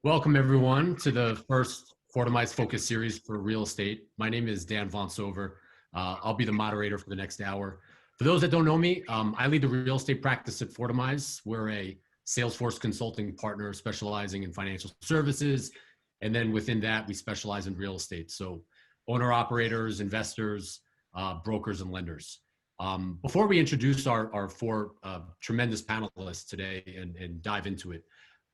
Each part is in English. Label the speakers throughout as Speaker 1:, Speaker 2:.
Speaker 1: Welcome everyone to the first Fortimize Focus series for real estate. My name is Dan Von Sover. I'll be the moderator for the next hour. For those that don't know me, I lead the real estate practice at Fortimize. We're a Salesforce consulting partner specializing in financial services. And then within that, we specialize in real estate. So owner operators, investors, brokers, and lenders. Before we introduce our four tremendous panelists today and dive into it,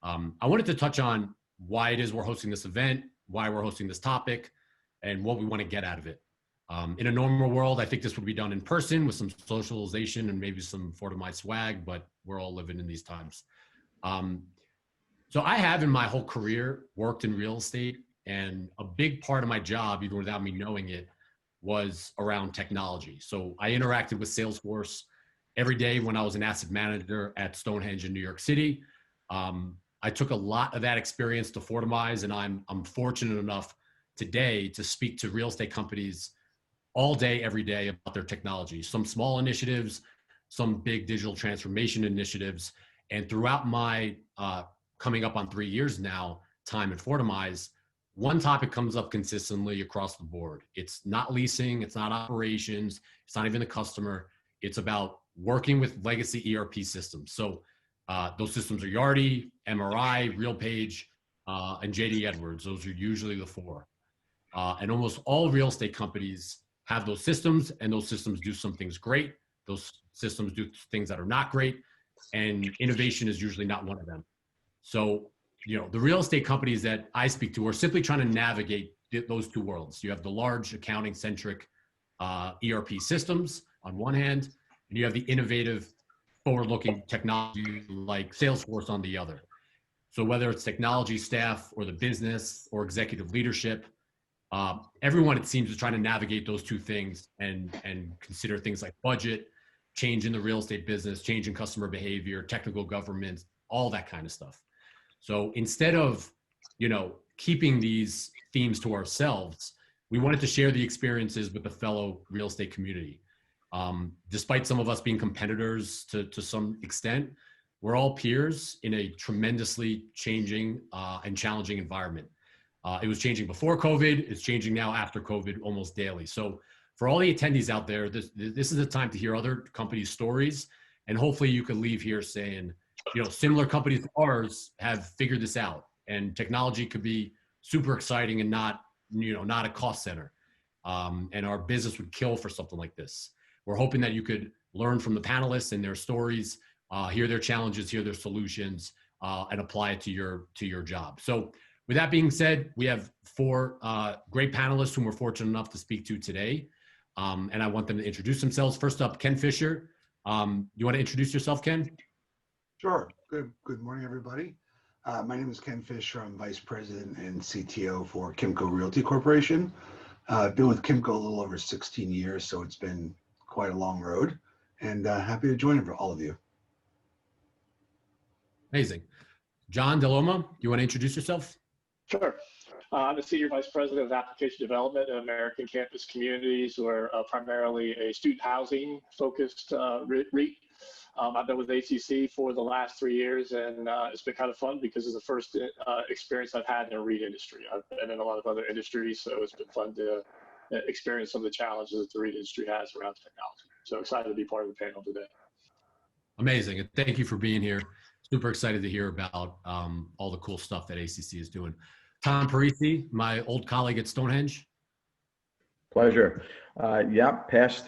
Speaker 1: I wanted to touch on why it is we're hosting this event, why we're hosting this topic, and what we want to get out of it. In a normal world, I think this would be done in person with some socialization and maybe some Fortimize swag, but we're all living in these times. So I have in my whole career worked in real estate, and a big part of my job, even without me knowing it, was around technology. So I interacted with Salesforce every day when I was an asset manager at Stonehenge in New York City. I took a lot of that experience to Fortimize, and I'm fortunate enough today to speak to real estate companies all day, every day about their technology, some small initiatives, some big digital transformation initiatives. And throughout my coming up on 3 years now, time at Fortimize, one topic comes up consistently across the board. It's not leasing, it's not operations, it's not even the customer. It's about working with legacy ERP systems. So those systems are Yardi, MRI, RealPage, and JD Edwards. Those are usually the four. And almost all real estate companies have those systems, and those systems do some things great. Those systems do things that are not great, and innovation is usually not one of them. So, the real estate companies that I speak to are simply trying to navigate those two worlds. You have the large accounting-centric ERP systems on one hand, and you have the innovative forward-looking technology like Salesforce on the other. So whether it's technology staff or the business or executive leadership, everyone, it seems, is trying to navigate those two things and consider things like budget, change in the real estate business, change in customer behavior, technical governance, all that kind of stuff. So instead of, keeping these themes to ourselves, we wanted to share the experiences with the fellow real estate community. Despite some of us being competitors to some extent, we're all peers in a tremendously changing and challenging environment. It was changing before COVID, it's changing now after COVID almost daily. So for all the attendees out there, this is the time to hear other companies' stories, and hopefully you could leave here saying, similar companies to ours have figured this out, and technology could be super exciting and not a cost center. And our business would kill for something like this. We're hoping that you could learn from the panelists and their stories, hear their challenges, hear their solutions, and apply it to your job. So with that being said, we have four great panelists whom we're fortunate enough to speak to today. And I want them to introduce themselves. First up, Ken Fisher. You want to introduce yourself, Ken?
Speaker 2: Sure. Good morning, everybody. My name is Ken Fisher. I'm Vice President and CTO for Kimco Realty Corporation. I've been with Kimco a little over 16 years, so it's been quite a long road, and happy to join for all of you.
Speaker 1: Amazing. John Dell'Omo, you want to introduce yourself?
Speaker 3: Sure. I'm the Senior Vice President of Application Development at American Campus Communities. We're primarily a student housing focused REIT. I've been with ACC for the last 3 years, and it's been kind of fun because it's the first experience I've had in the REIT industry. I've been in a lot of other industries, so it's been fun to experience some of the challenges that the REIT industry has around technology. So excited to be part of the panel today.
Speaker 1: Amazing. And thank you for being here. Super excited to hear about all the cool stuff that ACC is doing. Tom Parisi, my old colleague at Stonehenge.
Speaker 4: Pleasure. Past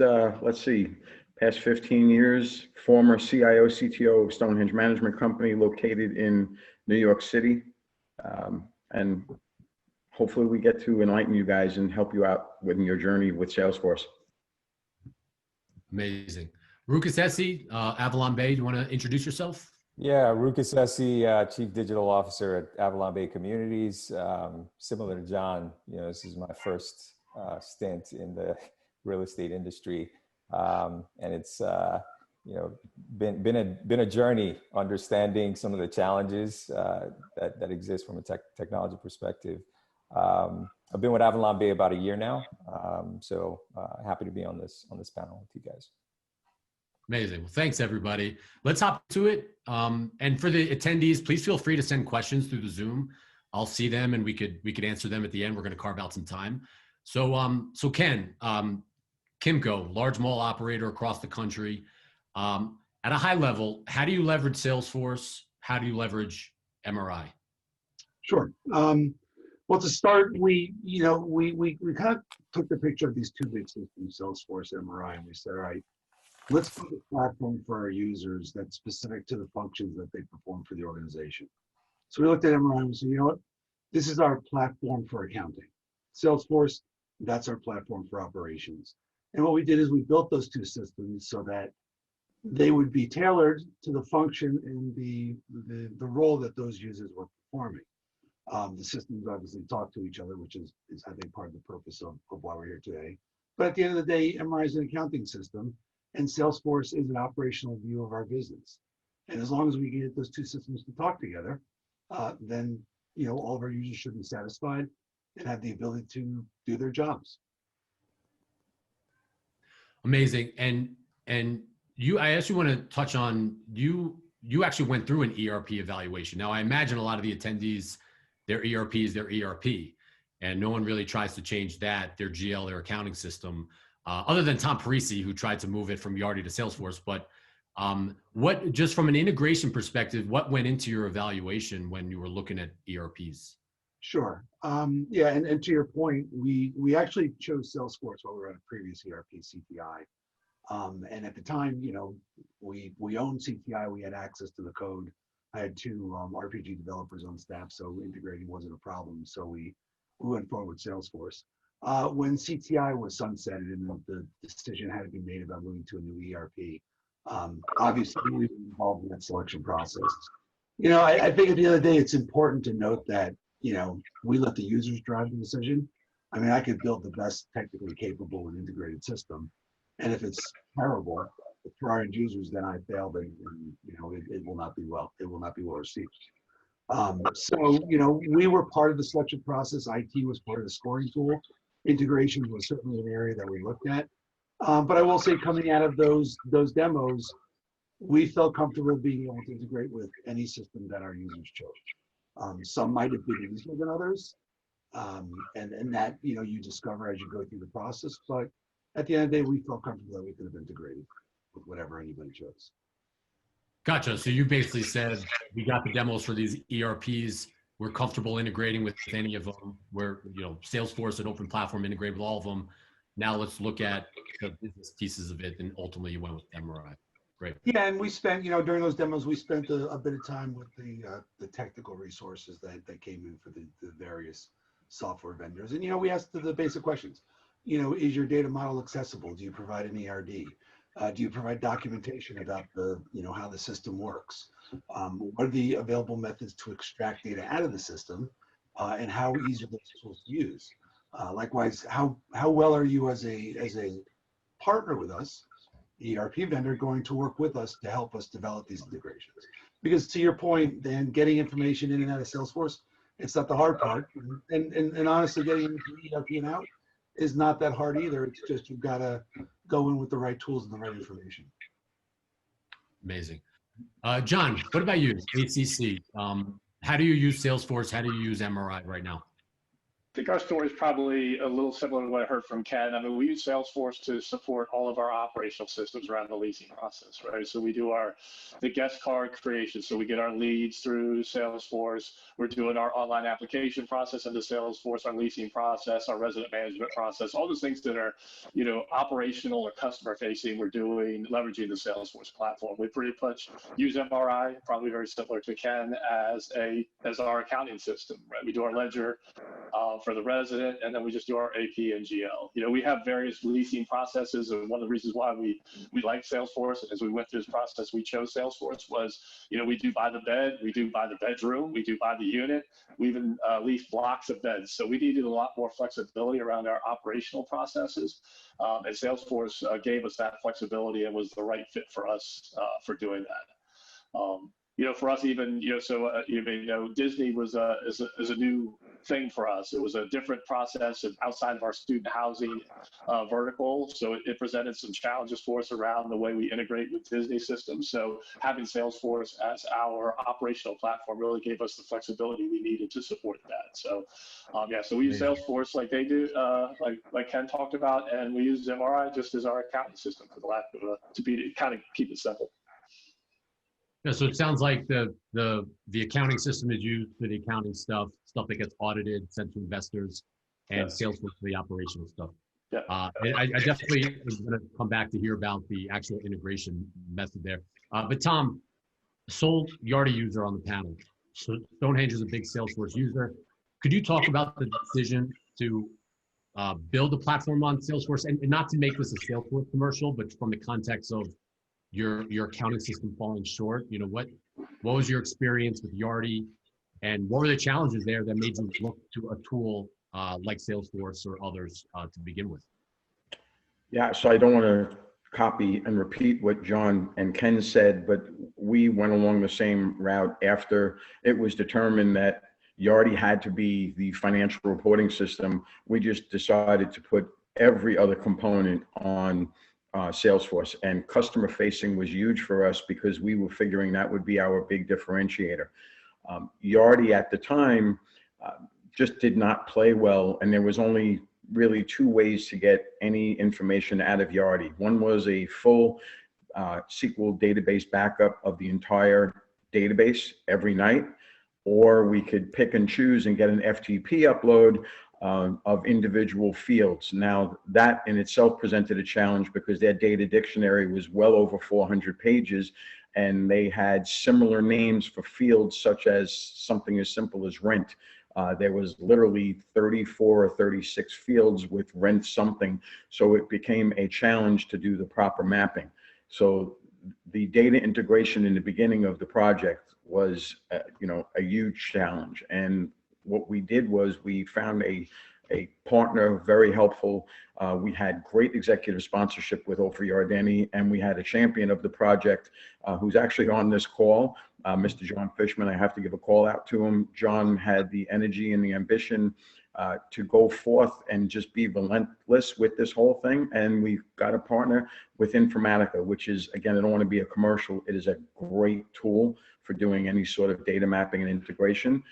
Speaker 4: 15 years, former CIO, CTO of Stonehenge Management Company located in New York City. And hopefully we get to enlighten you guys and help you out with your journey with Salesforce.
Speaker 1: Amazing. Rukus, AvalonBay, do you want to introduce yourself?
Speaker 5: Yeah, Rukus, Chief Digital Officer at AvalonBay Communities. Similar to John, this is my first stint in the real estate industry. And it's been a journey understanding some of the challenges that exist from a technology perspective. I've been with AvalonBay about a year now, so happy to be on this panel with you guys.
Speaker 1: Amazing. Well, thanks everybody. Let's hop to it. And for the attendees, please feel free to send questions through the Zoom. I'll see them and we could answer them at the end. We're going to carve out some time. So Ken, Kimco, large mall operator across the country. At a high level, how do you leverage Salesforce? How do you leverage MRI?
Speaker 2: Sure. Well, to start, we kind of took the picture of these two big systems, Salesforce and MRI, and we said, all right, let's put a platform for our users that's specific to the functions that they perform for the organization. So we looked at MRI and we said, you know what? This is our platform for accounting. Salesforce, that's our platform for operations. And what we did is we built those two systems so that they would be tailored to the function and the role that those users were performing. The systems obviously talk to each other, which is I think part of the purpose of why we're here today. But at the end of the day, MRI is an accounting system and Salesforce is an operational view of our business. And as long as we get those two systems to talk together, then all of our users should be satisfied and have the ability to do their jobs.
Speaker 1: Amazing. And I actually want to touch on you actually went through an ERP evaluation. Now I imagine a lot of the attendees, their ERP is their ERP, and no one really tries to change that, their GL, their accounting system, other than Tom Parisi, who tried to move it from Yardi to Salesforce. But what, just from an integration perspective, what went into your evaluation when you were looking at ERPs?
Speaker 2: Sure. Yeah, and to your point, we actually chose Salesforce while we were on a previous ERP, CTI. And at the time, we owned CTI, we had access to the code. I had two RPG developers on staff, so integrating wasn't a problem. So we went forward with Salesforce. When CTI was sunsetted and the decision had to be made about moving to a new ERP, obviously we were involved in that selection process. I think at the end of the day, it's important to note that, we let the users drive the decision. I mean, I could build the best technically capable and integrated system. And if it's terrible for our end users, then I failed and it will not be well received. So, we were part of the selection process. IT was part of the scoring tool. Integration was certainly an area that we looked at. But I will say, coming out of those demos, we felt comfortable being able to integrate with any system that our users chose. Some might have been easier than others. And that, you discover as you go through the process. But at the end of the day, we felt comfortable that we could have integrated with whatever anybody chose.
Speaker 1: Gotcha. So you basically said, we got the demos for these ERPs. We're comfortable integrating with any of them. We're, Salesforce and open platform integrate with all of them. Now let's look at the business pieces of it. And ultimately you went with MRI. Great.
Speaker 2: Yeah, and we spent, during those demos, we spent a bit of time with the technical resources that came in for the various software vendors. And, we asked the basic questions. Is your data model accessible? Do you provide an ERD? Do you provide documentation about how the system works? What are the available methods to extract data out of the system? And how easy are those tools to use? Likewise, how well are you as a partner with us, the ERP vendor, going to work with us to help us develop these integrations? Because to your point, then getting information in and out of Salesforce, it's not the hard part. And honestly, getting into ERP and out is not that hard either. It's just you've got to go in with the right tools and the right information.
Speaker 1: Amazing. John, what about you? ACC. How do you use Salesforce? How do you use MRI right now?
Speaker 3: I think our story is probably a little similar to what I heard from Ken. I mean, we use Salesforce to support all of our operational systems around the leasing process, right? So we do the guest card creation. So we get our leads through Salesforce. We're doing our online application process into Salesforce, our leasing process, our resident management process, all those things that are, operational or customer facing, we're doing, leveraging the Salesforce platform. We pretty much use MRI, probably very similar to Ken, as our accounting system, right? We do our ledger for the resident, and then we just do our AP and GL. We have various leasing processes, and one of the reasons why we like Salesforce, and as we went through this process, we chose Salesforce was, we do by the bed, we do by the bedroom, we do by the unit, we even lease blocks of beds. So we needed a lot more flexibility around our operational processes, and Salesforce gave us that flexibility and was the right fit for us for doing that. for us even, Disney was is a new thing for us. It was a different process and outside of our student housing vertical. So it presented some challenges for us around the way we integrate with Disney systems. So having Salesforce as our operational platform really gave us the flexibility we needed to support that. So so we use Salesforce like they do, like Ken talked about, and we use MRI just as our accounting system for the lack of to kind of keep it simple.
Speaker 1: Yeah, so it sounds like the accounting system is used for the accounting stuff that gets audited, sent to investors, and Salesforce for the operational stuff.
Speaker 3: Yeah.
Speaker 1: I definitely am going to come back to hear about the actual integration method there. But Tom, sole Yardi user on the panel. So Stonehenge is a big Salesforce user. Could you talk about the decision to build a platform on Salesforce, and not to make this a Salesforce commercial, but from the context of your accounting system falling short? What was your experience with Yardi, and what were the challenges there that made you look to a tool like Salesforce or others to begin with?
Speaker 4: Yeah, so I don't want to copy and repeat what John and Ken said, but we went along the same route after it was determined that Yardi had to be the financial reporting system. We just decided to put every other component on Salesforce, and customer facing was huge for us because we were figuring that would be our big differentiator. Yardi at the time just did not play well, and there was only really two ways to get any information out of Yardi. One was a full SQL database backup of the entire database every night, or we could pick and choose and get an FTP upload of individual fields. Now, that in itself presented a challenge because their data dictionary was well over 400 pages, and they had similar names for fields such as something as simple as rent. There was literally 34 or 36 fields with rent something, so it became a challenge to do the proper mapping. So the data integration in the beginning of the project was a huge challenge, and what we did was we found a partner very helpful. We had great executive sponsorship with Ofer Yardeni, and we had a champion of the project who's actually on this call, Mr. John Fishman. I have to give a call out to him. John had the energy and the ambition to go forth and just be relentless with this whole thing. And we got a partner with Informatica, which is, again, I don't want to be a commercial. It is a great tool for doing any sort of data mapping and integration.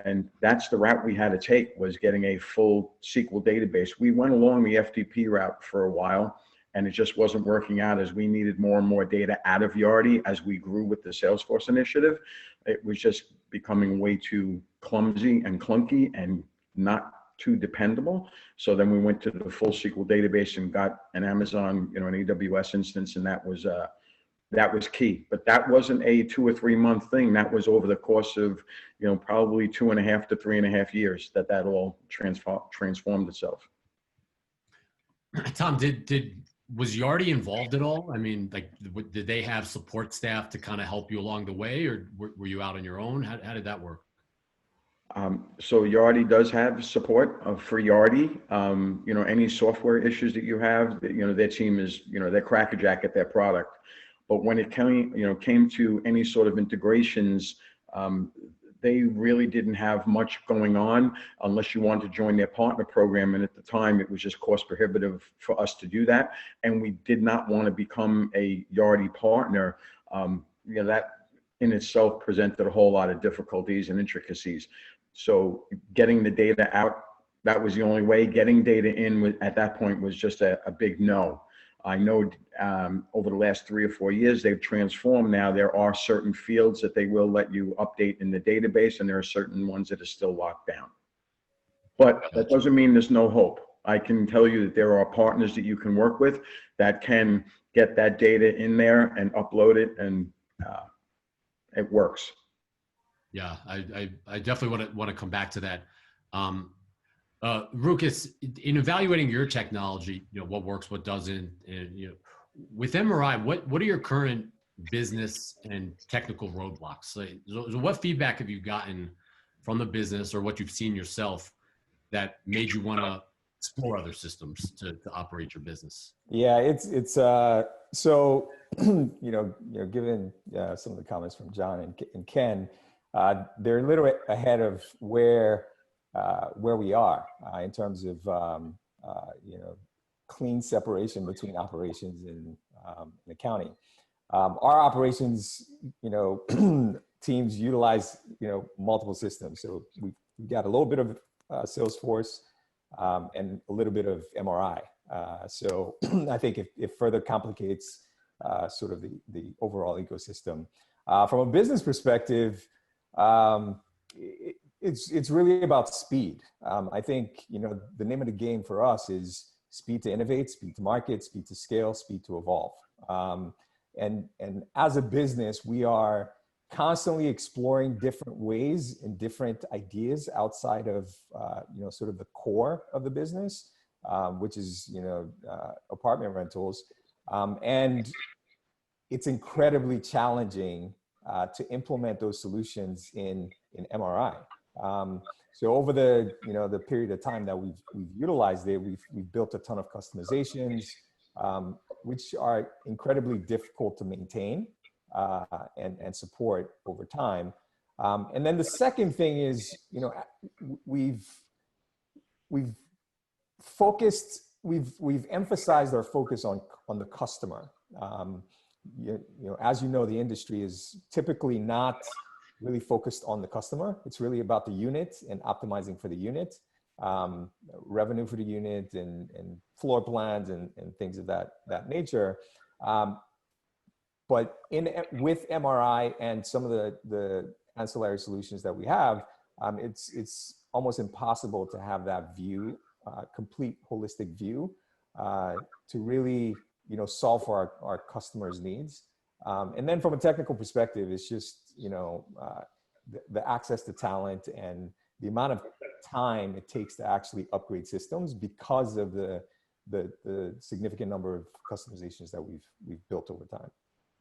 Speaker 4: And that's the route we had to take, was getting a full SQL database. We went along the FTP route for a while, and it just wasn't working out as we needed more and more data out of Yardi as we grew with the Salesforce initiative. It was just becoming way too clumsy and clunky and not too dependable. So then we went to the full SQL database and got an Amazon, an AWS instance, and that was key. But that wasn't a 2 or 3 month thing. That was over the course of, probably 2.5 to 3.5 years that all transformed itself.
Speaker 1: Tom, was Yardi involved at all? I mean, did they have support staff to kind of help you along the way, or were you out on your own? How did that work?
Speaker 4: So Yardi does have support for Yardi. Any software issues that you have, their team is, they're crackerjack at their product. But when it came to any sort of integrations, they really didn't have much going on unless you wanted to join their partner program. And at the time, it was just cost prohibitive for us to do that. And we did not want to become a Yardi partner. That in itself presented a whole lot of difficulties and intricacies. So getting the data out, that was the only way. Getting data in at that point was just a big no. I know over the last 3 or 4 years, they've transformed. Now there are certain fields that they will let you update in the database, and there are certain ones that are still locked down. But that doesn't mean there's no hope. I can tell you that there are partners that you can work with that can get that data in there and upload it, and it works.
Speaker 1: Yeah, I definitely want to come back to that. Rukus, in evaluating your technology, what works, what doesn't, and with MRI, what are your current business and technical roadblocks? So what feedback have you gotten from the business, or what you've seen yourself, that made you want to explore other systems to operate your business?
Speaker 5: Yeah, it's so given some of the comments from John and Ken, they're a little bit ahead of where we are in terms of clean separation between operations and accounting. Our operations, teams utilize multiple systems. So we've got a little bit of Salesforce and a little bit of MRI. So I think it further complicates sort of the overall ecosystem. From a business perspective, it's really about speed. I think the name of the game for us is speed to innovate, speed to market, speed to scale, speed to evolve. And as a business, we are constantly exploring different ways and different ideas outside of sort of the core of the business, which is apartment rentals, and it's incredibly challenging to implement those solutions in MRI. So over the period of time that we've utilized it, we've built a ton of customizations, which are incredibly difficult to maintain and support over time. And then the second thing is, we've emphasized our focus on the customer. As the industry is typically not really focused on the customer. It's really about the unit and optimizing for the unit, revenue for the unit, and floor plans and things of that nature. But with MRI and some of the ancillary solutions that we have, it's almost impossible to have that view, complete holistic view, to really solve for our customers' needs. And then from a technical perspective, it's just the access to talent and the amount of time it takes to actually upgrade systems because of the significant number of customizations that we've built over time.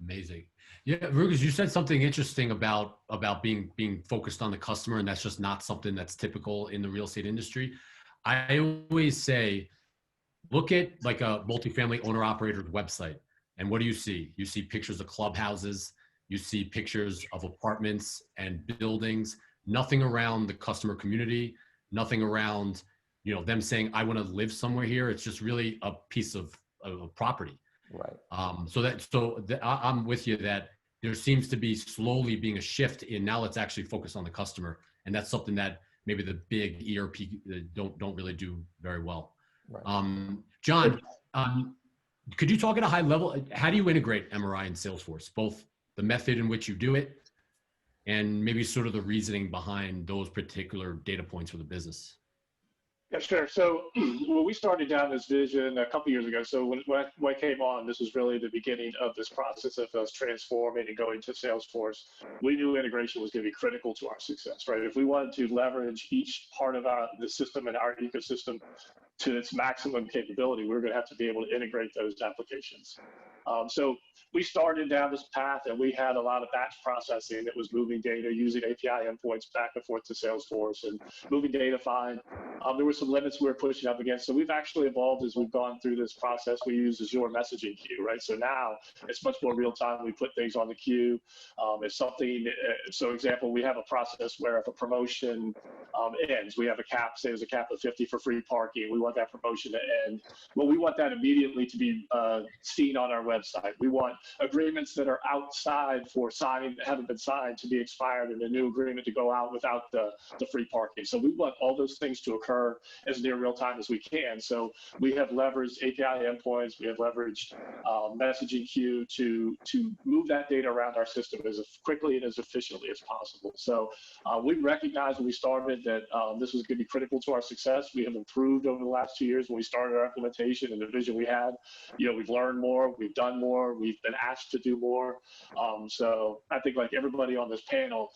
Speaker 1: Amazing. Yeah, Rukus, you said something interesting about being focused on the customer, and that's just not something that's typical in the real estate industry. I always say, look at like a multifamily owner-operator website, and what do you see? You see pictures of clubhouses, you see pictures of apartments and buildings, nothing around the customer community, nothing around them saying, I want to live somewhere here. It's just really a piece of property.
Speaker 5: Right.
Speaker 1: So I'm with you that there seems to be slowly being a shift in now let's actually focus on the customer. And that's something that maybe the big ERP don't really do very well. Right. John, could you talk at a high level, how do you integrate MRI and Salesforce, both the method in which you do it and maybe sort of the reasoning behind those particular data points for the business?
Speaker 3: Yeah, sure. So when we started down this vision a couple years ago, so when I came on, this was really the beginning of this process of us transforming and going to Salesforce. We knew integration was going to be critical to our success, right? If we wanted to leverage each part of the system and our ecosystem to its maximum capability, we were going to have to be able to integrate those applications. So we started down this path, and we had a lot of batch processing that was moving data using API endpoints back and forth to Salesforce and moving data fine. There were some limits we were pushing up against. So we've actually evolved as we've gone through this process. We use Azure messaging queue, right? So now it's much more real time. We put things on the queue. If something, so example, we have a process where if a promotion ends, we have a cap, say there's a cap of 50 for free parking. We want that promotion to end. Well, we want that immediately to be seen on our website. We want agreements that are outside for signing that haven't been signed to be expired and a new agreement to go out without the free parking. So we want all those things to occur as near real time as we can. So we have leveraged API endpoints, we have leveraged messaging queue to move that data around our system as quickly and as efficiently as possible. So we recognized when we started that this was going to be critical to our success. We have improved over the last 2 years when we started our implementation and the vision we had. We've learned more, we've done more, we've been asked to do more. So I think like everybody on this panel,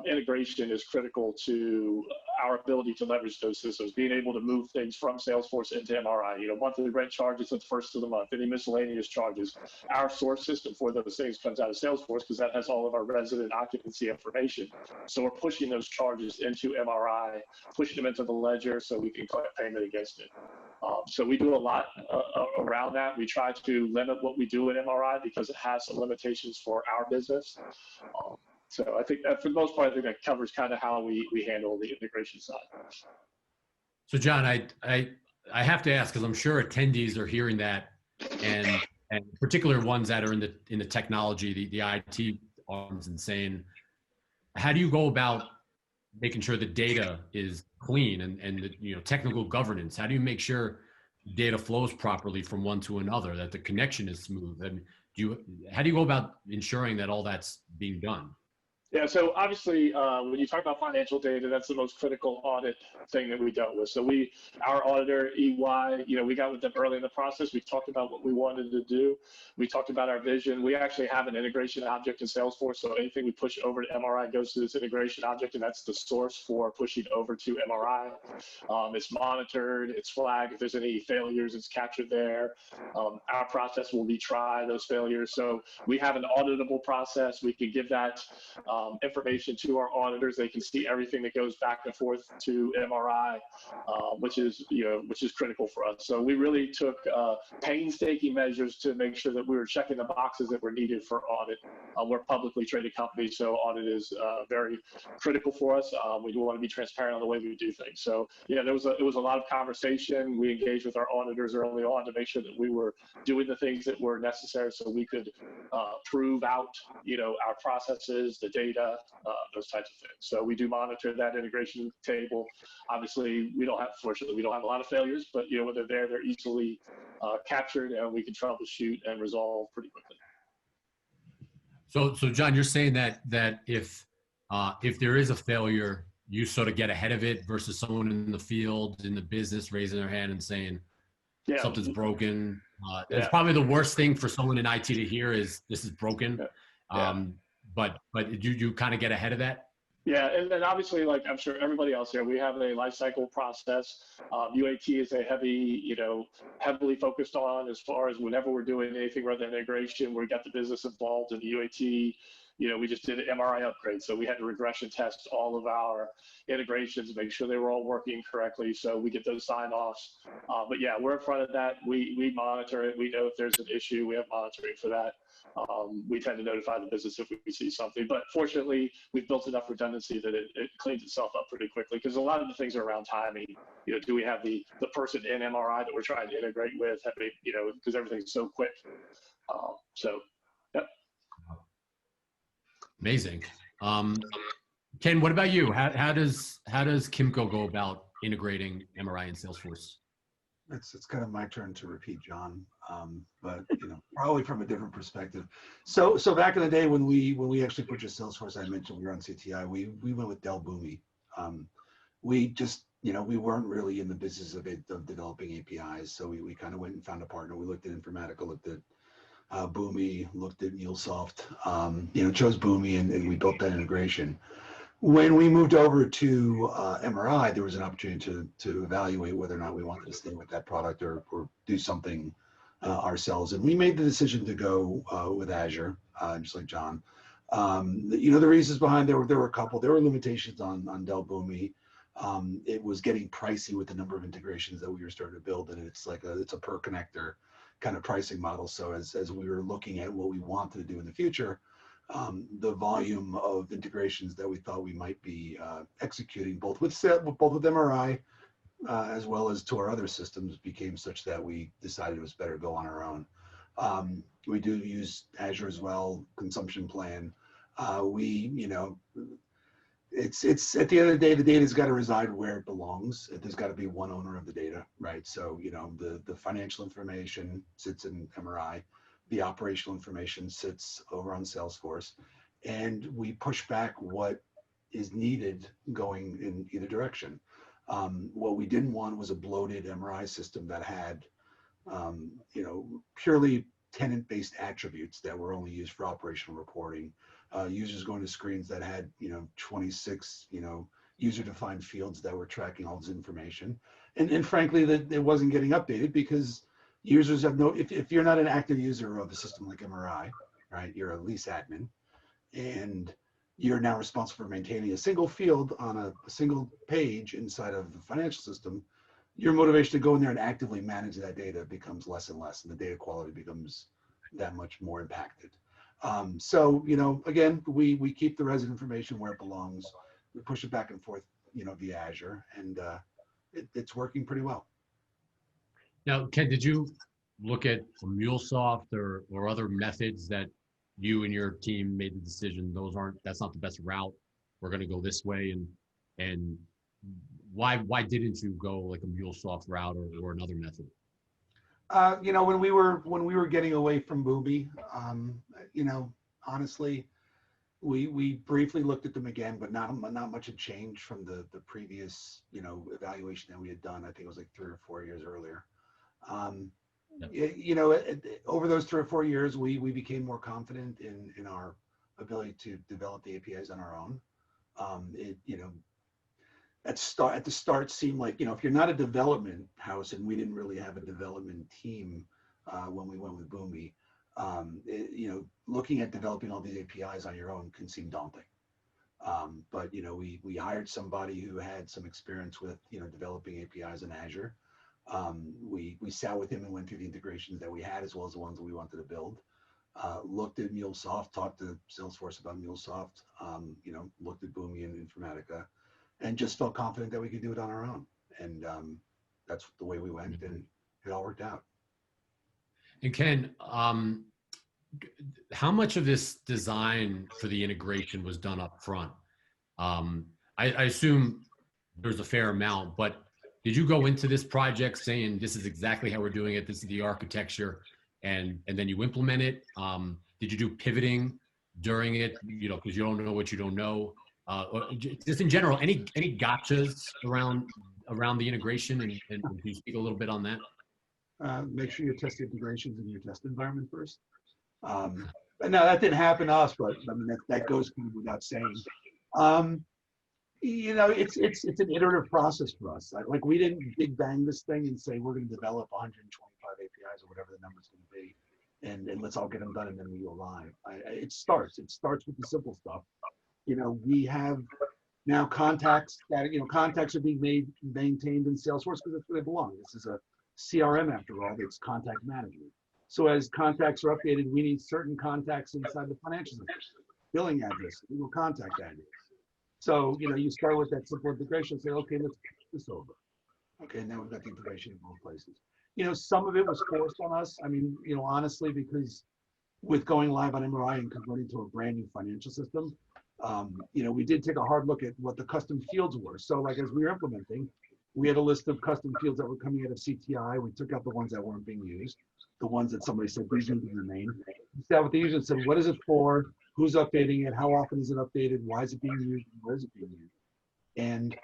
Speaker 3: integration is critical to our ability to leverage those systems, being able to move things from Salesforce into MRI, monthly rent charges at the first of the month, any miscellaneous charges. Our source system for those things comes out of Salesforce because that has all of our resident occupancy information. So we're pushing those charges into MRI, pushing them into the ledger so we can collect payment against it. So we do a lot around that. We try to limit what we do in MRI because it has some limitations for our business. So I think that for the most part, I think that covers kind of how we handle the integration side.
Speaker 1: So John, I have to ask, because I'm sure attendees are hearing that, and particular ones that are in the technology, the IT arms, and saying, how do you go about making sure the data is clean and the, technical governance? How do you make sure data flows properly from one to another, that the connection is smooth? And how do you go about ensuring that all that's being done?
Speaker 3: Yeah, so obviously, when you talk about financial data, that's the most critical audit thing that we dealt with. So our auditor, EY, we got with them early in the process. We talked about what we wanted to do. We talked about our vision. We actually have an integration object in Salesforce. So anything we push over to MRI goes to this integration object, and that's the source for pushing over to MRI. It's monitored, it's flagged. If there's any failures, it's captured there. Our process will retry those failures. So we have an auditable process. We can give that information to our auditors. They can see everything that goes back and forth to MRI, which is critical for us. So we really took painstaking measures to make sure that we were checking the boxes that were needed for audit. We're a publicly traded company, so audit is very critical for us. We do want to be transparent on the way we do things. So it was a lot of conversation. We engaged with our auditors early on to make sure that we were doing the things that were necessary so we could prove out our processes, the data, those types of things. So we do monitor that integration table. Obviously, fortunately, we don't have a lot of failures, but when they're there, they're easily captured, and we can troubleshoot and resolve pretty quickly.
Speaker 1: So John, you're saying that if there is a failure, you sort of get ahead of it versus someone in the field, in the business, raising their hand and saying, something's broken. It's probably the worst thing for someone in IT to hear is this is broken. But you kind of get ahead of that?
Speaker 3: Yeah, and then obviously, like I'm sure everybody else here, we have a life cycle process. UAT is a heavily focused on as far as whenever we're doing anything rather than integration, we got the business involved in the UAT. We just did an MRI upgrade. So we had to regression test all of our integrations, make sure they were all working correctly. So we get those sign-offs. But yeah, we're in front of that. We monitor it. We know if there's an issue, we have monitoring for that. We tend to notify the business if we see something. But fortunately, we've built enough redundancy that it cleans itself up pretty quickly, because a lot of the things are around timing. Do we have the person in MRI that we're trying to integrate with? Because everything's so quick. Yep.
Speaker 1: Amazing. Ken, what about you? How does Kimco go about integrating MRI and Salesforce?
Speaker 2: It's kind of my turn to repeat, John, but probably from a different perspective. So back in the day when we actually purchased Salesforce, I mentioned we were on CTI. We went with Dell'Omo. We just we weren't really in the business of developing APIs, so we kind of went and found a partner. We looked at Informatica, looked at Boomi, looked at MuleSoft, chose Boomi, and we built that integration. When we moved over to MRI, there was an opportunity to evaluate whether or not we wanted to stay with that product or do something ourselves. And we made the decision to go with Azure, just like John. The reasons behind there were a couple. There were limitations on Dell'Omo. It was getting pricey with the number of integrations that we were starting to build, and it's a per connector kind of pricing model. So as we were looking at what we wanted to do in the future, the volume of integrations that we thought we might be executing both with MRI as well as to our other systems became such that we decided it was better to go on our own. We do use Azure as well, consumption plan. It's at the end of the day, the data's got to reside where it belongs. There's got to be one owner of the data, right? So, the financial information sits in MRI, the operational information sits over on Salesforce, and we push back what is needed going in either direction. What we didn't want was a bloated MRI system that had, purely tenant-based attributes that were only used for operational reporting. Users going to screens that had 26 user-defined fields that were tracking all this information, and frankly that it wasn't getting updated because users have if you're not an active user of a system like MRI, right, you're a lease admin and you're now responsible for maintaining a single field on a single page inside of the financial system, your motivation to go in there and actively manage that data becomes less and less, and the data quality becomes that much more impacted. So, again, we keep the resident information where it belongs. We push it back and forth, via Azure, and it's working pretty well.
Speaker 1: Now, Ken, did you look at MuleSoft or other methods that you and your team made the decision that's not the best route? We're going to go this way, and why didn't you go like a MuleSoft route or another method?
Speaker 2: When we were getting away from Boomi, honestly, we briefly looked at them again, but not much had changed from the previous, evaluation that we had done. I think it was like 3 or 4 years earlier. Over those 3 or 4 years, we became more confident in our ability to develop the APIs on our own. At the start seemed like, if you're not a development house, and we didn't really have a development team when we went with Boomi, looking at developing all these APIs on your own can seem daunting. But we hired somebody who had some experience with developing APIs in Azure. We sat with him and went through the integrations that we had, as well as the ones that we wanted to build. Looked at MuleSoft, talked to Salesforce about MuleSoft, looked at Boomi and Informatica, and just felt confident that we could do it on our own. And that's the way we went, and it all worked out.
Speaker 1: And Ken, how much of this design for the integration was done up front? I assume there's a fair amount, but did you go into this project saying this is exactly how we're doing it, this is the architecture, and then you implement it? Did you do pivoting during it, because you don't know what you don't know? Or just in general, any gotchas around the integration, and can you speak a little bit on that?
Speaker 2: Make sure you test the integrations in your test environment first. But no, that didn't happen to us, but I mean, that goes without saying. It's an iterative process for us. Like we didn't big bang this thing and say we're going to develop 125 APIs or whatever the number's going to be, and let's all get them done and then we go live. It starts with the simple stuff. We have now contacts that contacts are being maintained in Salesforce because that's where they belong. This is a CRM after all. It's contact management. So as contacts are updated, we need certain contacts inside the financial system, billing address, legal contact address. So, you start with that simple integration, say, okay, let's put this over. Okay, now we've got the integration in both places. Some of it was forced on us. I mean, honestly, because with going live on MRI and converting to a brand new financial system, we did take a hard look at what the custom fields were. So like as we were implementing, we had a list of custom fields that were coming out of CTI. We took out the ones that weren't being used, the ones that somebody said these need to remain. We sat with the user and said, what is it for? Who's updating it? How often is it updated? Why is it being used? Where is it being used? And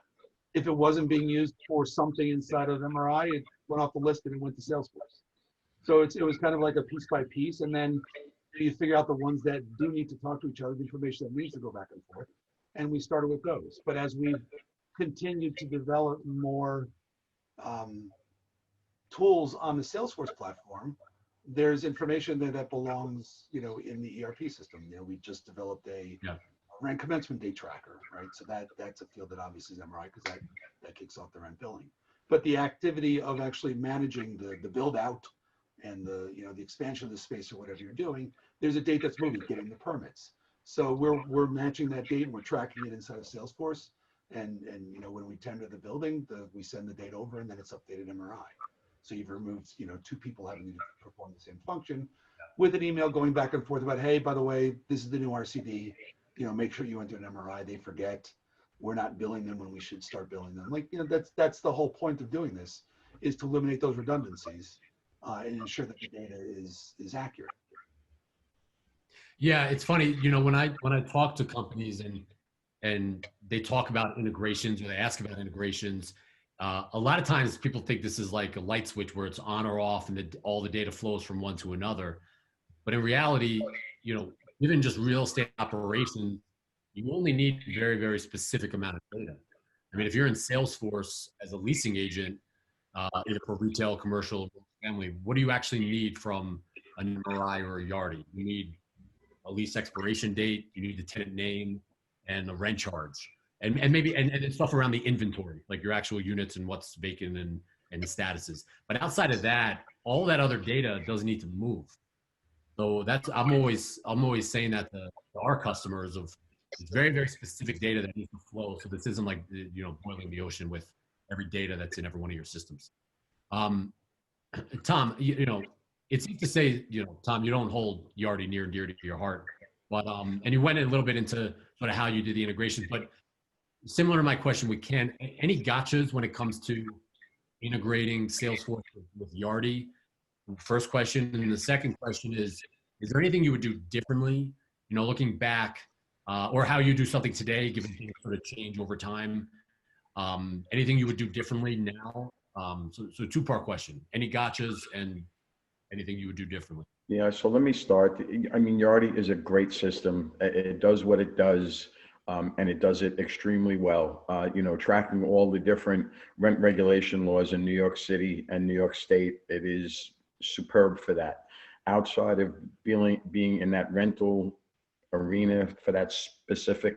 Speaker 2: if it wasn't being used for something inside of MRI, it went off the list and it went to Salesforce. So it was kind of like a piece by piece. And then you figure out the ones that do need to talk to each other, the information that needs to go back and forth. And we started with those. But as we continued to develop more tools on the Salesforce platform, there's information that belongs, in the ERP system. We just developed a rent commencement date tracker, right? So that's a field that obviously is MRI because that kicks off the rent billing. But the activity of actually managing the build out and the expansion of the space or whatever you're doing, there's a date that's moving, getting the permits. So we're matching that date and we're tracking it inside of Salesforce. And when we tender the building, we send the date over and then it's updated MRI. So you've removed, 2 people having to perform the same function with an email going back and forth about, hey, by the way, this is the new RCD, make sure you enter an MRI. They forget. We're not billing them when we should start billing them. Like, that's the whole point of doing this, is to eliminate those redundancies and ensure that the data is accurate.
Speaker 1: Yeah, it's funny, when I talk to companies and they talk about integrations or they ask about integrations, a lot of times people think this is like a light switch where it's on or off and all the data flows from one to another. But in reality, even just real estate operations, you only need a very, very specific amount of data. I mean, if you're in Salesforce as a leasing agent, either for retail, commercial, family, what do you actually need from an MRI or a Yardi? You need a lease expiration date, you need the tenant name and a rent charge. And maybe and stuff around the inventory, like your actual units and what's vacant and and the statuses. But outside of that, all that other data doesn't need to move. So that's, I'm always saying that to our customers of, it's very, very specific data that needs to flow. So this isn't like, boiling the ocean with every data that's in every one of your systems. Tom, it's safe to say, Tom, you don't hold Yardi near and dear to your heart, but, and you went in a little bit into sort of how you did the integration, but similar to my question with Ken, any gotchas when it comes to integrating Salesforce with Yardi? First question. And the second question is there anything you would do differently, looking back, or how you do something today, given things sort of change over time? Anything you would do differently now? So two-part question. Any gotchas and anything you would do differently?
Speaker 4: Yeah, so let me start. I mean, Yardi is a great system. It does what it does, and it does it extremely well. Tracking all the different rent regulation laws in New York City and New York State, it is superb for that. Outside of being in that rental arena for that specific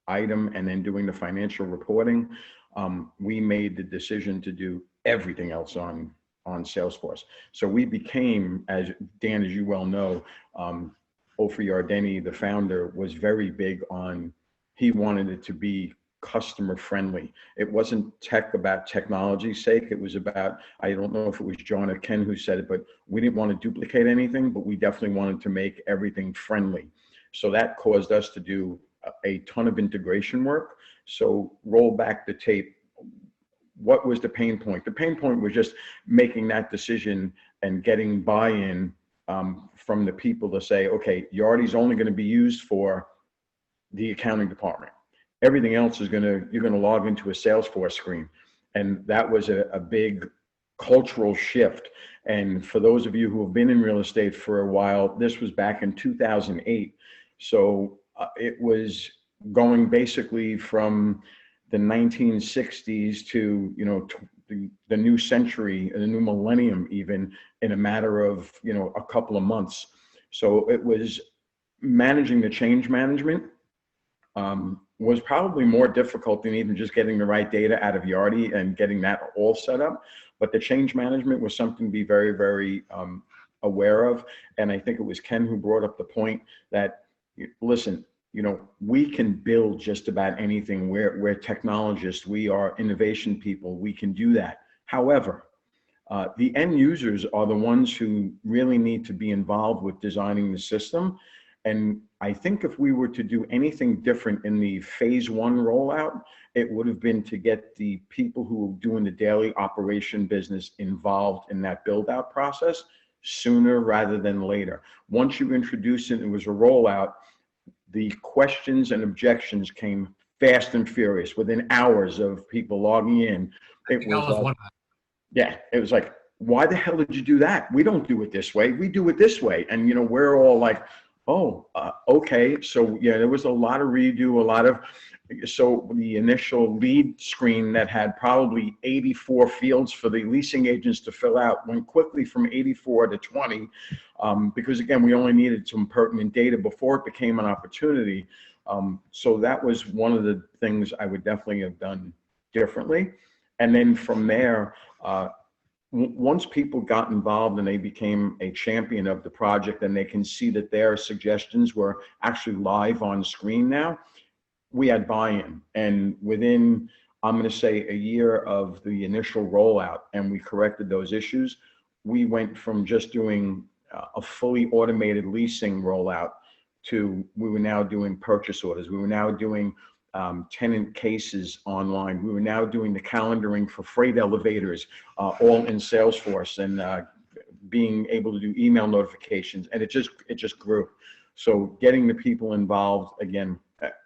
Speaker 4: item and then doing the financial reporting, we made the decision to do everything else on Salesforce. So we became, as Dan, as you well know, Ofer Yardeni, the founder, was very big on, he wanted it to be customer friendly. It wasn't about technology's sake. It was about, I don't know if it was John or Ken who said it, but we didn't want to duplicate anything, but we definitely wanted to make everything friendly. So that caused us to do a ton of integration work. So roll back the tape. What was the pain point? The pain point was just making that decision and getting buy-in from the people to say, okay, Yardi's only going to be used for the accounting department. Everything else is you're going to log into a Salesforce screen. And that was a big cultural shift. And for those of you who have been in real estate for a while, this was back in 2008. So it was going basically from the 1960s to, the new century, the new millennium, even in a matter of, a couple of months. So it was managing the change management was probably more difficult than even just getting the right data out of Yardi and getting that all set up. But the change management was something to be very, very aware of. And I think it was Ken who brought up the point that, listen, we can build just about anything. We're technologists, we are innovation people, we can do that. However, the end users are the ones who really need to be involved with designing the system. And I think if we were to do anything different in the phase one rollout, it would have been to get the people who are doing the daily operation business involved in that build out process sooner rather than later. Once you introduce it, it was a rollout, the questions and objections came fast and furious within hours of people logging in. It was like, why the hell did you do that? We don't do it this way. We do it this way. And, we're all like, oh, okay. So yeah, there was a lot of redo, so the initial lead screen that had probably 84 fields for the leasing agents to fill out went quickly from 84 to 20, because again, we only needed some pertinent data before it became an opportunity. So that was one of the things I would definitely have done differently. And then from there, once people got involved and they became a champion of the project and they can see that their suggestions were actually live on screen now, we had buy-in. And within, I'm going to say, a year of the initial rollout, and we corrected those issues, we went from just doing a fully automated leasing rollout to we were now doing purchase orders. We were now doing tenant cases online. We were now doing the calendaring for freight elevators, all in Salesforce, and being able to do email notifications, and it just grew. So getting the people involved again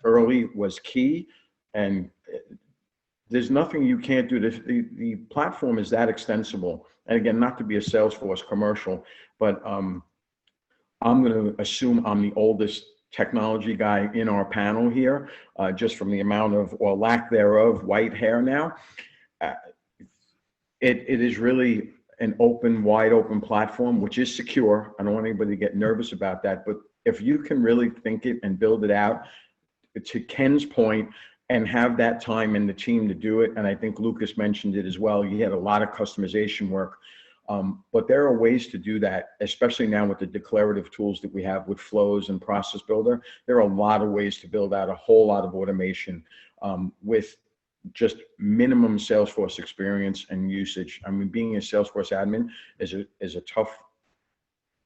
Speaker 4: early was key, and there's nothing you can't do. The platform is that extensible, and again, not to be a Salesforce commercial, but I'm going to assume I'm the oldest technology guy in our panel here, just from the amount of, or lack thereof, white hair now. It is really an open, wide open platform, which is secure. I don't want anybody to get nervous about that, but if you can really think it and build it out, to Ken's point, and have that time in the team to do it. And I think Lucas mentioned it as well. He had a lot of customization work. But there are ways to do that, especially now with the declarative tools that we have with Flows and Process Builder. There are a lot of ways to build out a whole lot of automation with just minimum Salesforce experience and usage. I mean, being a Salesforce admin is a tough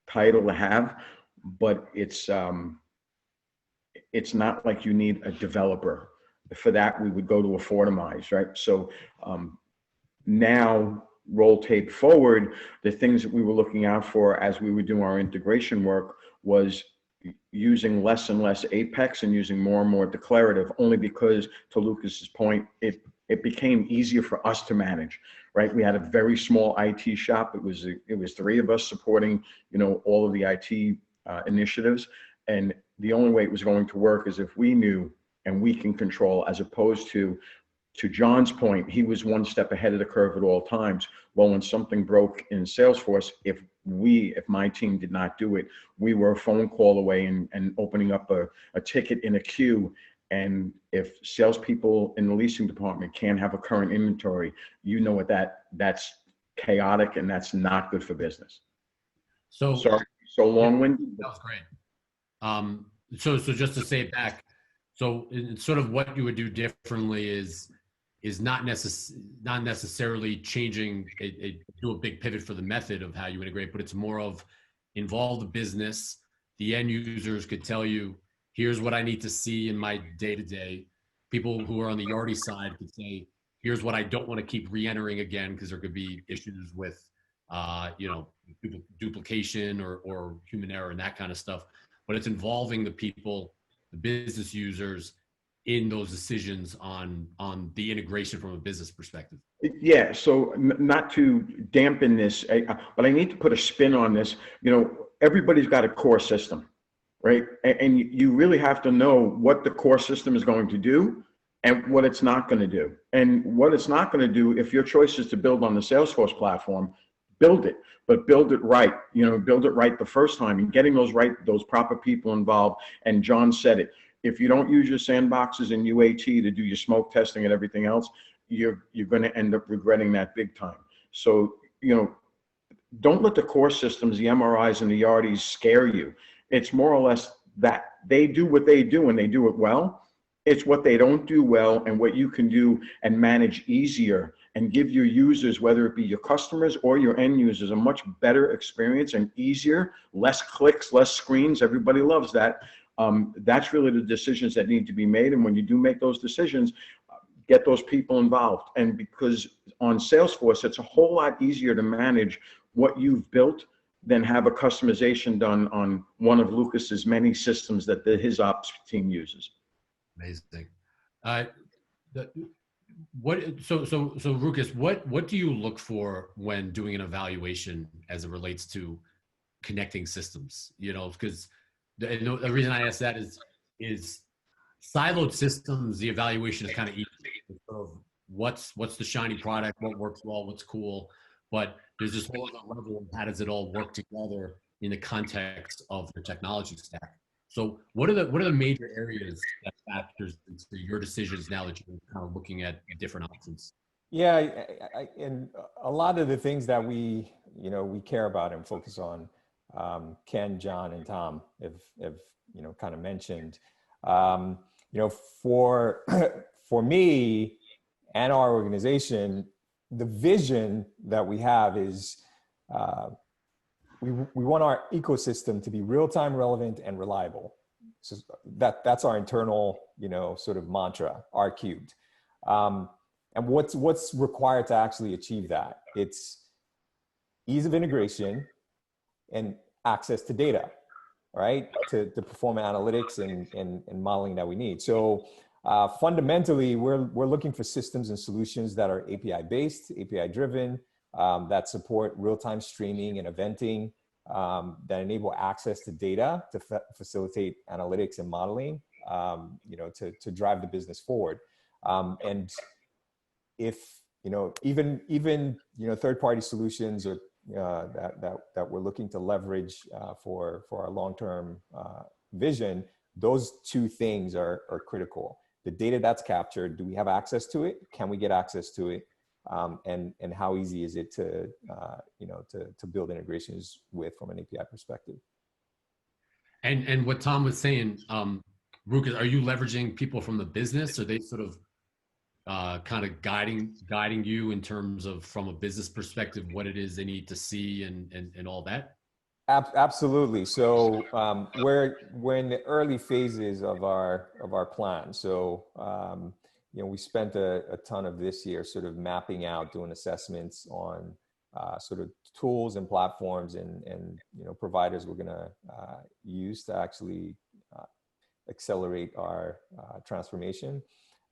Speaker 4: title to have, but it's not like you need a developer. For that, we would go to a Fortimize, right? So now, roll tape forward, the things that we were looking out for as we were doing our integration work was using less and less Apex and using more and more declarative, only because, to Lucas's point, it became easier for us to manage, right? We had a very small IT shop. It was 3 of us supporting, you know, all of the IT initiatives. And the only way it was going to work is if we knew and we can control, as opposed to John's point, he was one step ahead of the curve at all times. Well, when something broke in Salesforce, if my team did not do it, we were a phone call away and opening up a ticket in a queue. And if salespeople in the leasing department can't have a current inventory, you know what that's chaotic, and that's not good for business.
Speaker 1: So
Speaker 4: sorry, so long-winded.
Speaker 1: That was great. So just to say it back, so it's sort of what you would do differently is not necessarily changing do a big pivot for the method of how you integrate, but it's more of involve the business. The end users could tell you, here's what I need to see in my day-to-day. People who are on the Yardi side could say, here's what I don't want to keep re-entering again, because there could be issues with you know, duplication or human error and that kind of stuff. But it's involving the people, the business users, in those decisions on the integration from a business perspective.
Speaker 4: Yeah, so not to dampen this, but I need to put a spin on this. You know, everybody's got a core system, right? And you really have to know what the core system is going to do and what it's not going to do. And what it's not going to do, if your choice is to build on the Salesforce platform, build it, but build it right. You know, build it right the first time, and getting those proper people involved. And John said it. If you don't use your sandboxes and UAT to do your smoke testing and everything else, you're going to end up regretting that big time. So, you know, don't let the core systems, the MRIs and the Yardis scare you. It's more or less that they do what they do and they do it well. It's what they don't do well and what you can do and manage easier and give your users, whether it be your customers or your end users, a much better experience and easier, less clicks, less screens. Everybody loves that. That's really the decisions that need to be made. And when you do make those decisions, get those people involved. And because on Salesforce, it's a whole lot easier to manage what you've built than have a customization done on one of Lucas's many systems that his ops team uses.
Speaker 1: Amazing. So Rukus, what do you look for when doing an evaluation as it relates to connecting systems? You know, because the reason I ask that is siloed systems, the evaluation is kind of easy. Sort of what's the shiny product, what works well, what's cool, but there's this whole other level of how does it all work together in the context of the technology stack. So what are the major areas that factors into your decisions now that you're kind of looking at different options?
Speaker 5: Yeah, and a lot of the things that we care about and focus on, Ken, John, and Tom have kind of mentioned. For me and our organization, the vision that we have is we want our ecosystem to be real-time, relevant, and reliable. So that's our internal, sort of mantra, R cubed. And what's required to actually achieve that? It's ease of integration and access to data, right? To perform analytics and modeling that we need. So fundamentally, we're looking for systems and solutions that are API-based, API-driven, that support real-time streaming and eventing, that enable access to data to facilitate analytics and modeling, to drive the business forward. And if, even third-party solutions or that we're looking to leverage for our long-term vision, those two things are critical. the data that's captured, do we have access to it? Can we get access to it? And how easy is it to, to build integrations with from an API perspective?
Speaker 1: And what Tom was saying, Rukus, are you leveraging people from the business? Are they sort of kind of guiding you in terms of, from a business perspective, what it is they need to see and all that?
Speaker 5: Absolutely. So we're in the early phases of our plan. So we spent a ton of this year sort of mapping out, doing assessments on sort of tools and platforms and providers we're going to use to actually accelerate our transformation.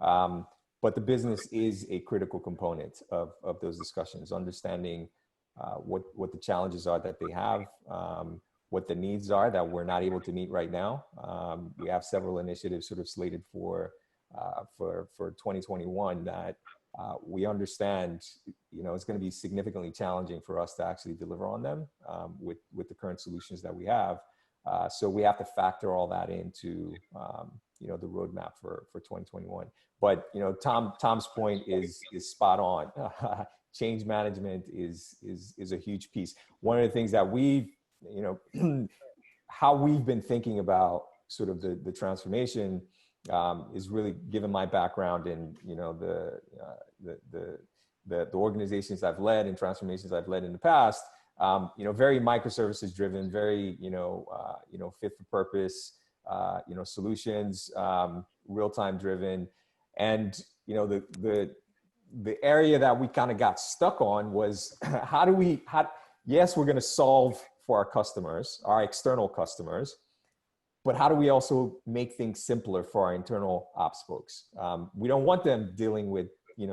Speaker 5: But the business is a critical component of those discussions, understanding what the challenges are that they have, what the needs are that we're not able to meet right now. We have several initiatives sort of slated for 2021 that we understand, it's going to be significantly challenging for us to actually deliver on them with the current solutions that we have. So we have to factor all that into the roadmap for 2021. But Tom's point is spot on. Change management is a huge piece. One of the things that we've, how we've been thinking about sort of the transformation is really, given my background in the organizations I've led and transformations I've led in the past. Very microservices driven, very fit for purpose, solutions, real time driven, and the area that we kind of got stuck on was yes, we're going to solve for our customers, our external customers, but how do we also make things simpler for our internal ops folks? We don't want them dealing with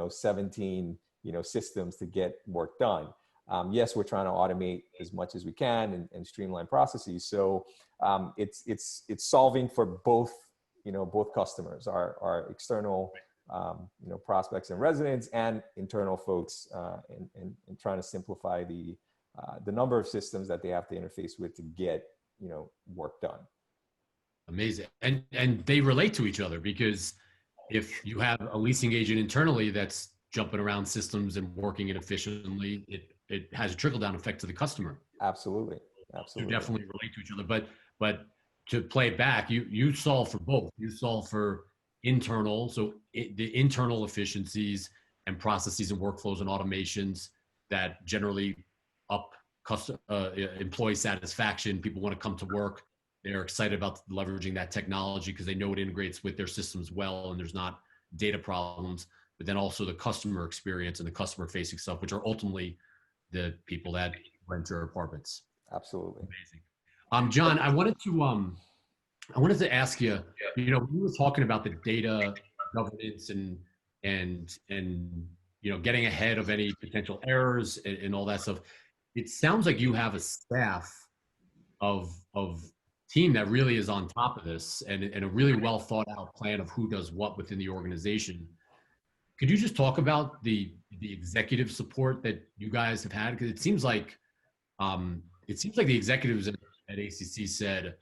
Speaker 5: 17 systems to get work done. Yes, we're trying to automate as much as we can and streamline processes. So it's solving for both customers, our external prospects and residents and internal folks, and trying to simplify the number of systems that they have to interface with to get work done.
Speaker 1: Amazing. And they relate to each other, because if you have a leasing agent internally that's jumping around systems and working inefficiently, it has a trickle-down effect to the customer.
Speaker 5: Absolutely.
Speaker 1: You definitely relate to each other. But to play it back, you solve for both. You solve for internal, so the internal efficiencies and processes and workflows and automations that generally up employee satisfaction. People want to come to work. They're excited about leveraging that technology because they know it integrates with their systems well and there's not data problems. But then also the customer experience and the customer facing stuff, which are ultimately the people that rent your apartments.
Speaker 5: Absolutely.
Speaker 1: Amazing. John, I wanted to ask you, we were talking about the data governance and getting ahead of any potential errors and all that stuff. It sounds like you have a staff of team that really is on top of this and a really well thought out plan of who does what within the organization. Could you just talk about the executive support that you guys have had? Because it seems like the executives at ACC said,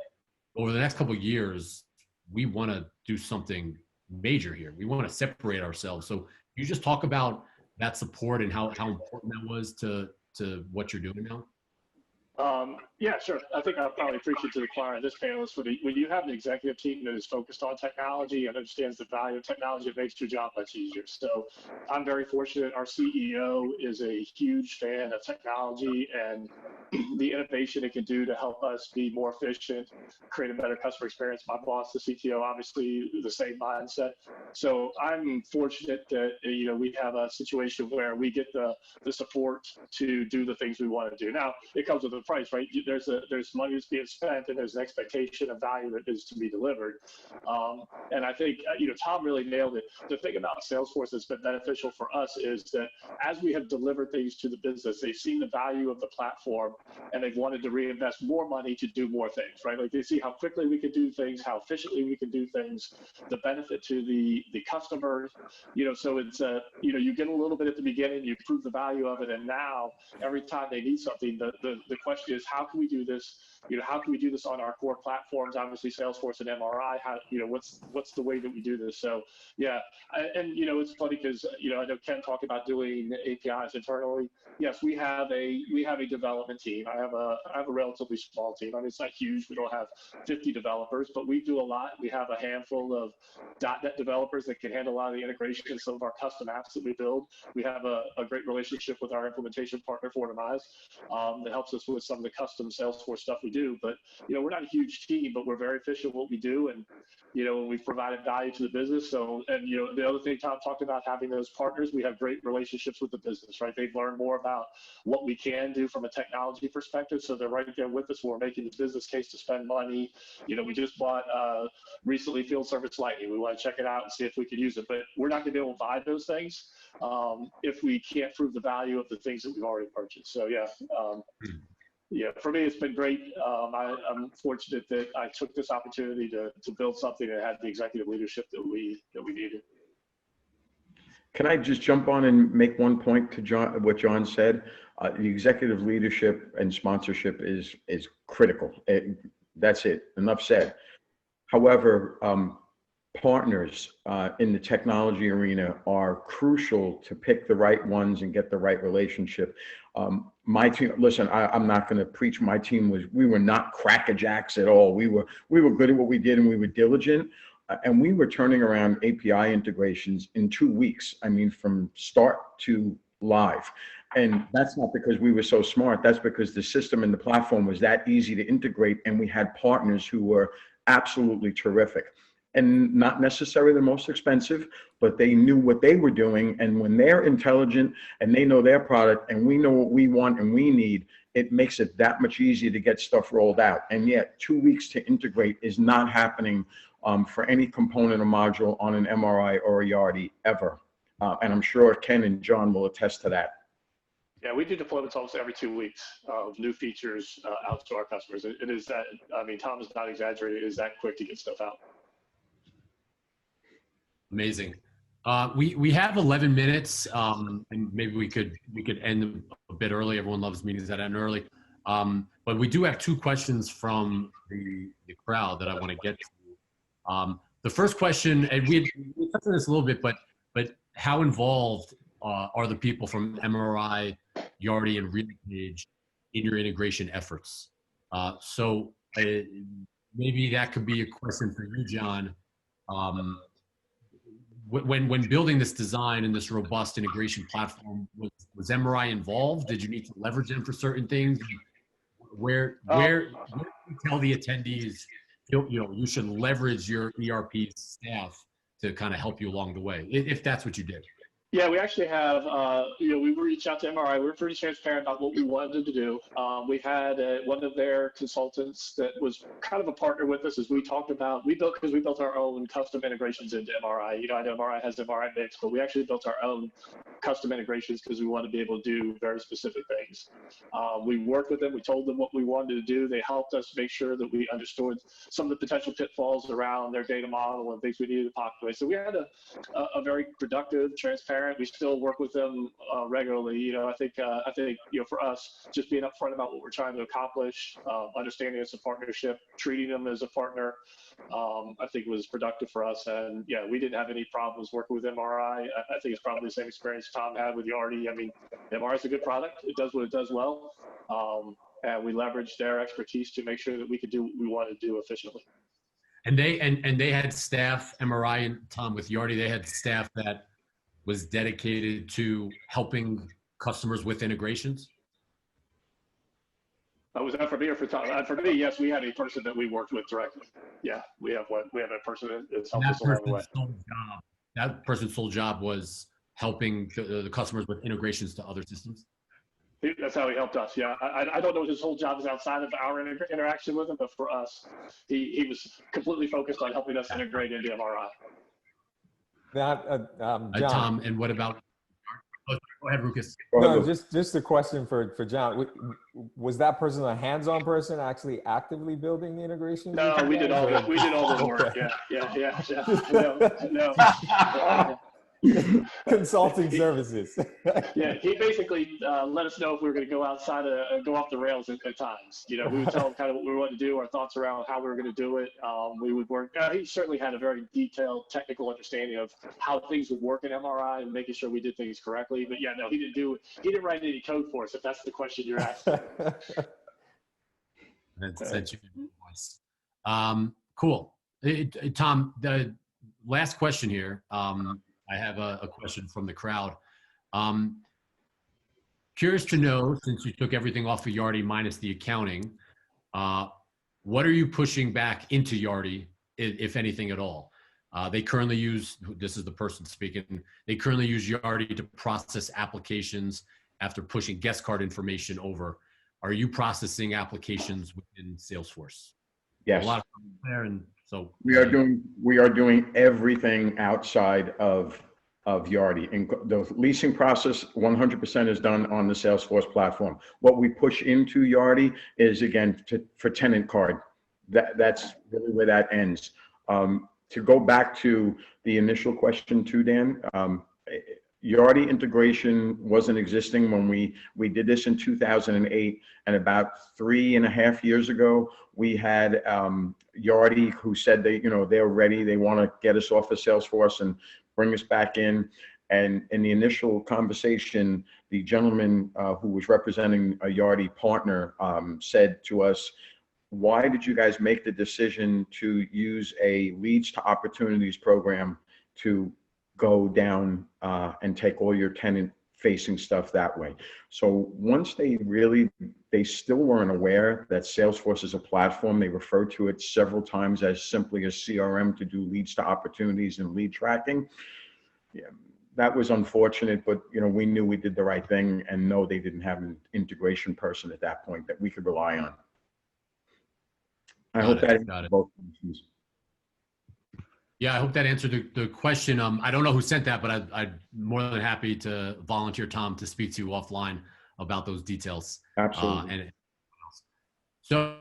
Speaker 1: over the next couple of years, we want to do something major here. We want to separate ourselves. So you just talk about that support and how important that was to what you're doing now?
Speaker 3: Yeah, sure. I think I'll probably preach it to the choir in this panel is when you have an executive team that is focused on technology and understands the value of technology, it makes your job much easier. So I'm very fortunate. Our CEO is a huge fan of technology and the innovation it can do to help us be more efficient, create a better customer experience. My boss, the CTO, obviously the same mindset. So I'm fortunate that, we have a situation where we get the support to do the things we want to do. Now, it comes with a price, right? There's money that's being spent and there's an expectation of value that is to be delivered. And I think, Tom really nailed it. The thing about Salesforce that's been beneficial for us is that as we have delivered things to the business, they've seen the value of the platform and they've wanted to reinvest more money to do more things, right? Like they see how quickly we can do things, how efficiently we can do things, the benefit to the customers, so it's, you get a little bit at the beginning, you prove the value of it. And now every time they need something, the question is, how can we do this how can we do this on our core platforms? Obviously, Salesforce and MRI. How, what's the way that we do this? So yeah, and it's funny because I know Ken talked about doing APIs internally. Yes, we have a development team. I have a relatively small team. I mean, it's not huge. We don't have 50 developers, but we do a lot. We have a handful of .NET developers that can handle a lot of the integration of some of our custom apps that we build. We have a great relationship with our implementation partner, Fortimize, that helps us with some of the custom Salesforce stuff we do. But we're not a huge team, but we're very efficient at what we do, and we've provided value to the business. So, and the other thing Tom talked about, having those partners, we have great relationships with the business, right? They've learned more about what we can do from a technology perspective, so they're right there with us. We're making the business case to spend money. We just bought recently Field Service Lightning. We want to check it out and see if we could use it, but we're not going to be able to buy those things if we can't prove the value of the things that we've already purchased. So yeah, for me, it's been great. I'm fortunate that I took this opportunity to build something that had the executive leadership that we needed.
Speaker 4: Can I just jump on and make one point to what John said? The executive leadership and sponsorship is critical. That's it. Enough said. However, partners in the technology arena are crucial to pick the right ones and get the right relationship. My team, listen, I'm not going to preach. My team we were not crackerjacks at all. We were good at what we did, and we were diligent. And we were turning around API integrations in 2 weeks. I mean, from start to live. And that's not because we were so smart. That's because the system and the platform was that easy to integrate. And we had partners who were absolutely terrific. And not necessarily the most expensive, but they knew what they were doing. And when they're intelligent and they know their product and we know what we want and we need, it makes it that much easier to get stuff rolled out. And yet 2 weeks to integrate is not happening for any component or module on an MRI or a Yardi ever. And I'm sure Ken and John will attest to that.
Speaker 3: Yeah, we do deployments almost every 2 weeks of new features out to our customers. It is that, I mean, Tom is not exaggerating, it is that quick to get stuff out.
Speaker 1: Amazing. We have 11 minutes, and maybe we could end a bit early. Everyone loves meetings that end early. But we do have 2 questions from the crowd that I want to get to. The first question, and we touched on this a little bit, but how involved are the people from MRI, Yardi, and RealPage in your integration efforts? So maybe that could be a question for you, John. When building this design and this robust integration platform, was MRI involved? Did you need to leverage them for certain things? Where do you tell the attendees, you should leverage your ERP staff to kind of help you along the way, if that's what you did?
Speaker 3: Yeah, we actually have, we reached out to MRI. We were pretty transparent about what we wanted to do. We had one of their consultants that was kind of a partner with us as we talked about, we built our own custom integrations into MRI. I know MRI has MRI mix, but we actually built our own custom integrations because we want to be able to do very specific things. We worked with them. We told them what we wanted to do. They helped us make sure that we understood some of the potential pitfalls around their data model and things we needed to populate. So we had a very productive, transparent. We still work with them regularly. I think for us, just being upfront about what we're trying to accomplish, understanding it's a partnership, treating them as a partner, I think was productive for us. And yeah, we didn't have any problems working with MRI. I think it's probably the same experience Tom had with Yardi. I mean, MRI is a good product. It does what it does well. And we leveraged their expertise to make sure that we could do what we wanted to do efficiently.
Speaker 1: And they had staff, MRI and Tom with Yardi, they had staff that was dedicated to helping customers with integrations?
Speaker 3: Was that for me or for Tom? For me, yes, we had a person that we worked with directly. Yeah, we have a person that's helped us along the way.
Speaker 1: That person's sole job was helping the customers with integrations to other systems?
Speaker 3: That's how he helped us. Yeah, I don't know what his whole job is outside of our interaction with him, but for us, he was completely focused on helping us integrate into MRI.
Speaker 5: John.
Speaker 1: Tom, and what about? Go ahead, Rukus.
Speaker 5: No, just a question for John. Was that person a hands-on person, actually actively building the integration?
Speaker 3: No, we did all the work. Yeah. No.
Speaker 5: Consulting services.
Speaker 3: Yeah, he basically let us know if we were going to go outside go off the rails at times. You know, we would tell him kind of what we wanted to do, our thoughts around how we were going to do it. We would work. He certainly had a very detailed technical understanding of how things would work in MRI and making sure we did things correctly. But yeah, no, he didn't write any code for us, if that's the question you're asking.
Speaker 1: That's your voice. Cool. Tom, the last question here. I have a question from the crowd. Curious to know, since you took everything off of Yardi minus the accounting, what are you pushing back into Yardi, if anything at all? They currently use, this is the person speaking, they currently use Yardi to process applications after pushing guest card information over. Are you processing applications within Salesforce?
Speaker 4: Yes.
Speaker 1: A lot of there, and so
Speaker 4: we are doing everything outside of Yardi. And the leasing process 100% is done on the Salesforce platform. What we push into Yardi is, again, for tenant card. That's really where that ends. To go back to the initial question too, Dan, Yardi integration wasn't existing when we did this in 2008, and about 3.5 years ago, we had Yardi who said they're ready, they want to get us off of Salesforce and bring us back in. And in the initial conversation, the gentleman who was representing a Yardi partner said to us, "Why did you guys make the decision to use a leads to opportunities program to go down and take all your tenant facing stuff that way?" So once they still weren't aware that Salesforce is a platform. They referred to it several times as simply a CRM to do leads to opportunities and lead tracking. Yeah, that was unfortunate, but we knew we did the right thing, and no, they didn't have an integration person at that point that we could rely on. I hope that answers both questions.
Speaker 1: Yeah, I hope that answered the question. I don't know who sent that, but I'm more than happy to volunteer Tom to speak to you offline about those details.
Speaker 4: Absolutely.
Speaker 1: So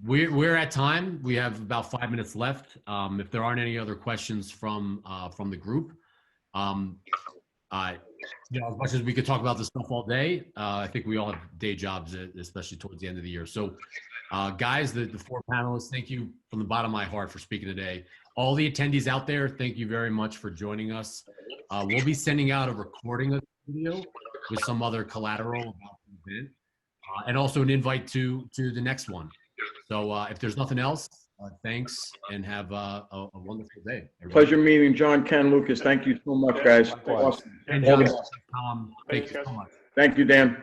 Speaker 1: we're at time. We have about 5 minutes left. If there aren't any other questions from the group, as much as we could talk about this stuff all day, I think we all have day jobs, especially towards the end of the year. So guys, the 4 panelists, thank you from the bottom of my heart for speaking today. All the attendees out there, thank you very much for joining us. We'll be sending out a recording of the video with some other collateral about the event, and also an invite to the next one. So if there's nothing else, thanks, and have a wonderful day. Everybody.
Speaker 4: Pleasure meeting John, Ken, Lucas. Thank you so much, guys. Awesome.
Speaker 1: And John, Tom, thank you so much.
Speaker 4: Thank you, Dan.